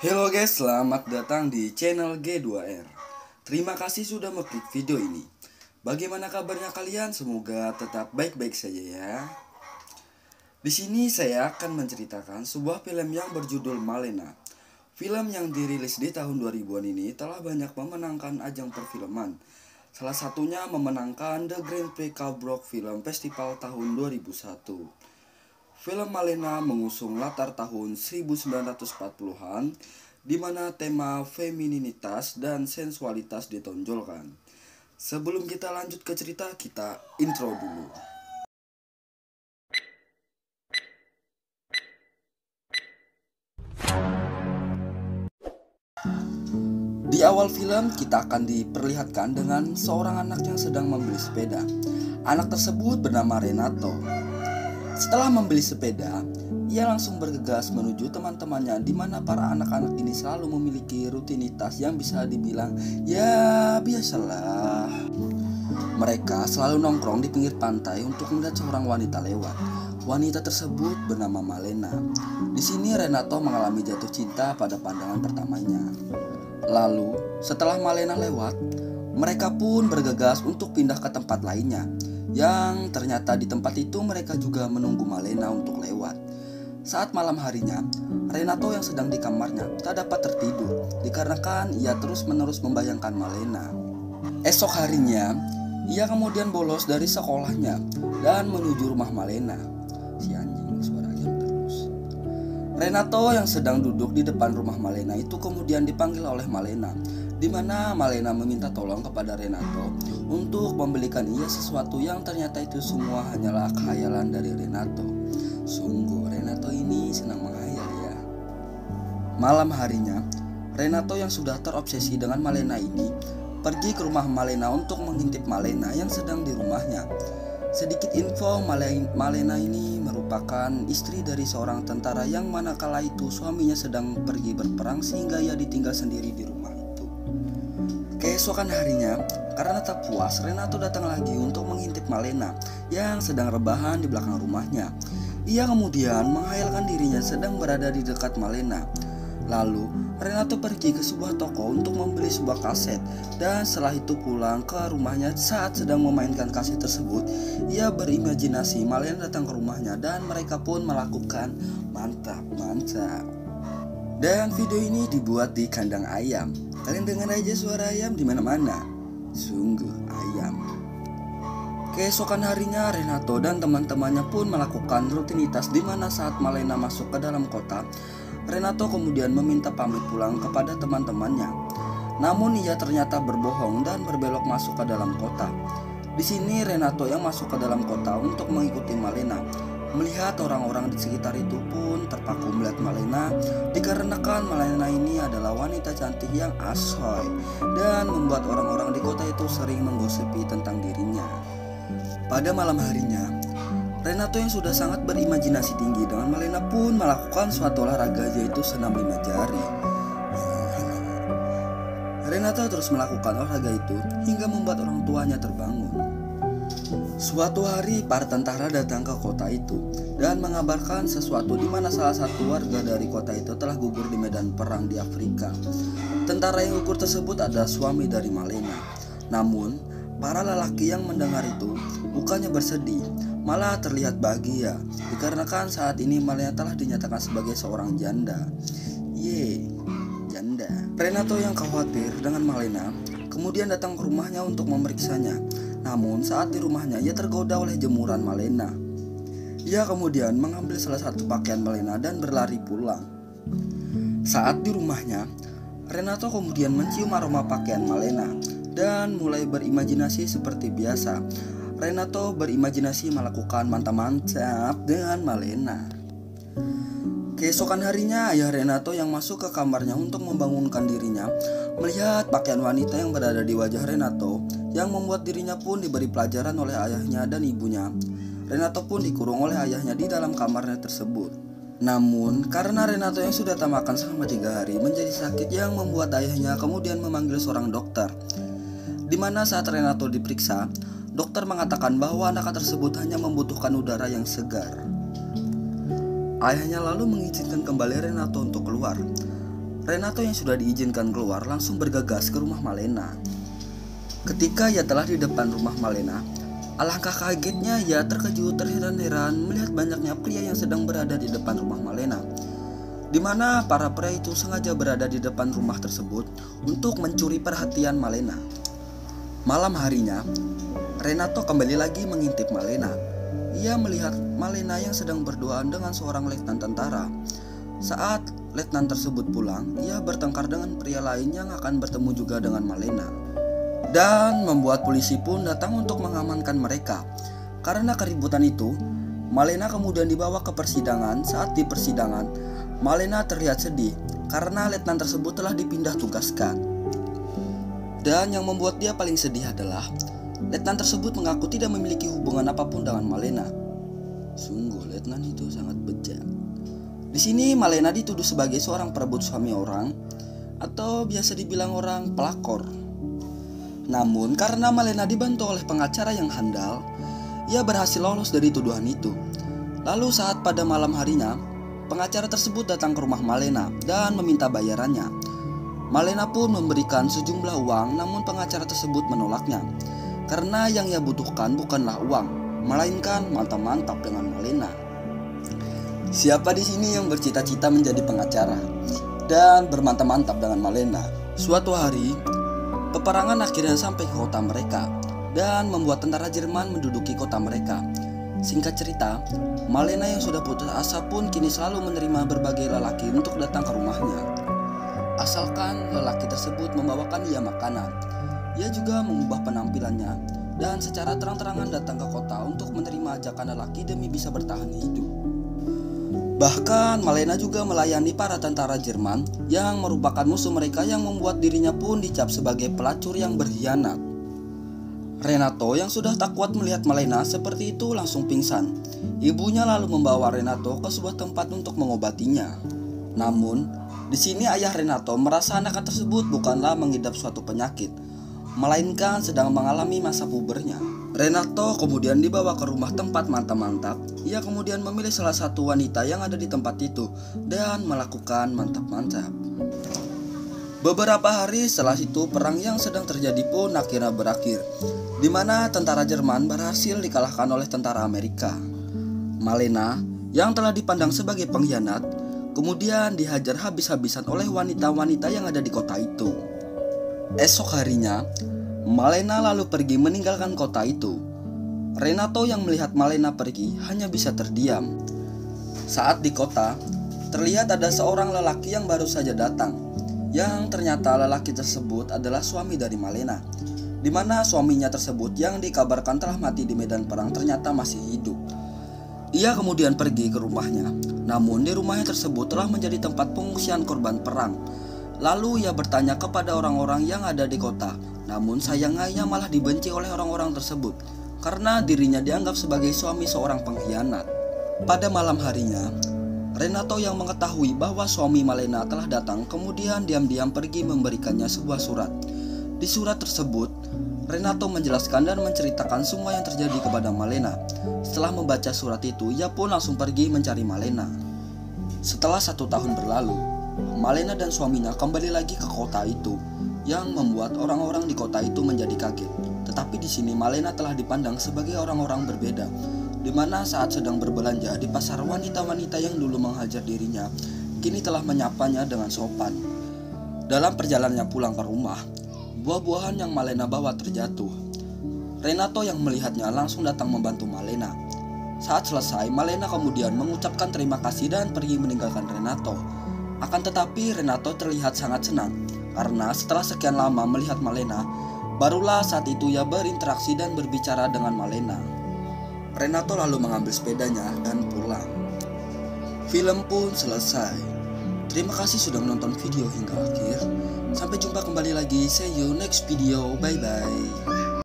Halo guys, selamat datang di channel G2R. Terima kasih sudah mengklik video ini. Bagaimana kabarnya kalian? Semoga tetap baik-baik saja ya. Di sini saya akan menceritakan sebuah film yang berjudul Malena. Film yang dirilis di tahun 2000-an ini telah banyak memenangkan ajang perfilman. Salah satunya memenangkan The Grand Prix Carbrock Film Festival tahun 2001. Film Malena mengusung latar tahun 1940-an, di mana tema femininitas dan sensualitas ditonjolkan. Sebelum kita lanjut ke cerita, kita intro dulu. Di awal film, kita akan diperlihatkan dengan seorang anak yang sedang membeli sepeda. Anak tersebut bernama Renato. Setelah membeli sepeda, ia langsung bergegas menuju teman-temannya, di mana para anak-anak ini selalu memiliki rutinitas yang bisa dibilang ya biasalah. Mereka selalu nongkrong di pinggir pantai untuk melihat seorang wanita lewat. Wanita tersebut bernama Malena. Di sini Renato mengalami jatuh cinta pada pandangan pertamanya. Lalu, setelah Malena lewat, mereka pun bergegas untuk pindah ke tempat lainnya. Yang ternyata di tempat itu mereka juga menunggu Malena untuk lewat. Saat malam harinya, Renato yang sedang di kamarnya tak dapat tertidur dikarenakan ia terus-menerus membayangkan Malena. Esok harinya, ia kemudian bolos dari sekolahnya dan menuju rumah Malena. Si anjing suara ayam terus. Renato yang sedang duduk di depan rumah Malena itu kemudian dipanggil oleh Malena, di mana Malena meminta tolong kepada Renato untuk membelikan ia sesuatu yang ternyata itu semua hanyalah khayalan dari Renato. Sungguh Renato ini senang menghayal ya. Malam harinya, Renato yang sudah terobsesi dengan Malena ini pergi ke rumah Malena untuk mengintip Malena yang sedang di rumahnya. Sedikit info, Malena ini merupakan istri dari seorang tentara yang manakala itu suaminya sedang pergi berperang sehingga ia ditinggal sendiri di rumah itu. Keesokan harinya, karena tak puas, Renato datang lagi untuk mengintip Malena yang sedang rebahan di belakang rumahnya. Ia kemudian menghayalkan dirinya sedang berada di dekat Malena. Lalu, Renato pergi ke sebuah toko untuk membeli sebuah kaset. Dan setelah itu pulang ke rumahnya. Saat sedang memainkan kaset tersebut, ia berimajinasi Malena datang ke rumahnya dan mereka pun melakukan mantap. Dan video ini dibuat di kandang ayam. Kalian dengar aja suara ayam di mana-mana. Sungguh ayam. Keesokan harinya, Renato dan teman-temannya pun melakukan rutinitas di mana saat Malena masuk ke dalam kota, Renato kemudian meminta pamit pulang kepada teman-temannya. Namun ia ternyata berbohong dan berbelok masuk ke dalam kota. Di sini Renato yang masuk ke dalam kota untuk mengikuti Malena. Melihat orang-orang di sekitar itu pun terpaku melihat Malena, dikarenakan Malena ini adalah wanita cantik yang asoy dan membuat orang-orang di kota itu sering menggosipi tentang dirinya. Pada malam harinya, Renato yang sudah sangat berimajinasi tinggi dengan Malena pun melakukan suatu olahraga yaitu senam 5 jari. Renato terus melakukan olahraga itu hingga membuat orang tuanya terbangun. Suatu hari para tentara datang ke kota itu dan mengabarkan sesuatu di mana salah satu warga dari kota itu telah gugur di medan perang di Afrika. Tentara yang gugur tersebut adalah suami dari Malena. Namun, para lelaki yang mendengar itu bukannya bersedih, malah terlihat bahagia dikarenakan saat ini Malena telah dinyatakan sebagai seorang janda. Janda. Renato yang khawatir dengan Malena kemudian datang ke rumahnya untuk memeriksanya. Namun saat di rumahnya ia tergoda oleh jemuran Malena. Ia kemudian mengambil salah satu pakaian Malena dan berlari pulang. Saat di rumahnya, Renato kemudian mencium aroma pakaian Malena dan mulai berimajinasi seperti biasa. Renato berimajinasi melakukan mantap-mantap dengan Malena. Keesokan harinya, ayah Renato yang masuk ke kamarnya untuk membangunkan dirinya melihat pakaian wanita yang berada di wajah Renato yang membuat dirinya pun diberi pelajaran oleh ayahnya dan ibunya. Renato pun dikurung oleh ayahnya di dalam kamarnya tersebut. Namun, karena Renato yang sudah tak makan selama 3 hari menjadi sakit yang membuat ayahnya kemudian memanggil seorang dokter. Di mana saat Renato diperiksa, dokter mengatakan bahwa anak tersebut hanya membutuhkan udara yang segar. Ayahnya lalu mengizinkan kembali Renato untuk keluar. Renato yang sudah diizinkan keluar langsung bergegas ke rumah Malena. Ketika ia telah di depan rumah Malena, alangkah kagetnya ia terkejut terheran-heran melihat banyaknya pria yang sedang berada di depan rumah Malena, di mana para pria itu sengaja berada di depan rumah tersebut untuk mencuri perhatian Malena. Malam harinya, Renato kembali lagi mengintip Malena. Ia melihat Malena yang sedang berduaan dengan seorang letnan tentara. Saat letnan tersebut pulang, ia bertengkar dengan pria lain yang akan bertemu juga dengan Malena, dan membuat polisi pun datang untuk mengamankan mereka. Karena keributan itu, Malena kemudian dibawa ke persidangan. Saat di persidangan, Malena terlihat sedih karena letnan tersebut telah dipindah tugaskan. Dan yang membuat dia paling sedih adalah letnan tersebut mengaku tidak memiliki hubungan apapun dengan Malena. Sungguh letnan itu sangat bejat. Di sini Malena dituduh sebagai seorang perebut suami orang, atau biasa dibilang orang pelakor. Namun karena Malena dibantu oleh pengacara yang handal, ia berhasil lolos dari tuduhan itu. Lalu saat pada malam harinya, pengacara tersebut datang ke rumah Malena dan meminta bayarannya. Malena pun memberikan sejumlah uang, namun pengacara tersebut menolaknya. Karena yang ia butuhkan bukanlah uang, melainkan mantap-mantap dengan Malena. Siapa di sini yang bercita-cita menjadi pengacara dan bermantap-mantap dengan Malena? Suatu hari, peperangan akhirnya sampai ke kota mereka dan membuat tentara Jerman menduduki kota mereka. Singkat cerita, Malena yang sudah putus asa pun kini selalu menerima berbagai lelaki untuk datang ke rumahnya, asalkan lelaki tersebut membawakan ia makanan. Ia juga mengubah penampilannya dan secara terang-terangan datang ke kota untuk menerima ajakan lelaki demi bisa bertahan hidup. Bahkan Malena juga melayani para tentara Jerman yang merupakan musuh mereka, yang membuat dirinya pun dicap sebagai pelacur yang berkhianat. Renato yang sudah tak kuat melihat Malena seperti itu langsung pingsan. Ibunya lalu membawa Renato ke sebuah tempat untuk mengobatinya. Namun, di sini ayah Renato merasa anak tersebut bukanlah mengidap suatu penyakit, melainkan sedang mengalami masa pubernya. Renato kemudian dibawa ke rumah tempat mantap-mantap. Ia kemudian memilih salah satu wanita yang ada di tempat itu dan melakukan mantap-mantap. Beberapa hari setelah itu, perang yang sedang terjadi pun akhirnya berakhir, di mana tentara Jerman berhasil dikalahkan oleh tentara Amerika. Malena yang telah dipandang sebagai pengkhianat kemudian dihajar habis-habisan oleh wanita-wanita yang ada di kota itu. Esok harinya, Malena lalu pergi meninggalkan kota itu. Renato yang melihat Malena pergi hanya bisa terdiam. Saat di kota, terlihat ada seorang lelaki yang baru saja datang, yang ternyata lelaki tersebut adalah suami dari Malena, di mana suaminya tersebut yang dikabarkan telah mati di medan perang ternyata masih hidup. Ia kemudian pergi ke rumahnya, namun di rumahnya tersebut telah menjadi tempat pengungsian korban perang. Lalu ia bertanya kepada orang-orang yang ada di kota, namun sayangnya ia malah dibenci oleh orang-orang tersebut karena dirinya dianggap sebagai suami seorang pengkhianat. Pada malam harinya, Renato yang mengetahui bahwa suami Malena telah datang kemudian diam-diam pergi memberikannya sebuah surat. Di surat tersebut, Renato menjelaskan dan menceritakan semua yang terjadi kepada Malena. Setelah membaca surat itu, ia pun langsung pergi mencari Malena. Setelah 1 tahun berlalu, Malena dan suaminya kembali lagi ke kota itu, yang membuat orang-orang di kota itu menjadi kaget. Tetapi di sini Malena telah dipandang sebagai orang-orang berbeda, di mana saat sedang berbelanja di pasar, wanita-wanita yang dulu menghajar dirinya kini telah menyapanya dengan sopan. Dalam perjalanannya pulang ke rumah, buah-buahan yang Malena bawa terjatuh. Renato yang melihatnya langsung datang membantu Malena. Saat selesai, Malena kemudian mengucapkan terima kasih dan pergi meninggalkan Renato. Akan tetapi Renato terlihat sangat senang karena setelah sekian lama melihat Malena, barulah saat itu ia berinteraksi dan berbicara dengan Malena. Renato lalu mengambil sepedanya dan pulang. Film pun selesai. Terima kasih sudah menonton video hingga akhir. Sampai jumpa kembali lagi. See you next video. Bye bye.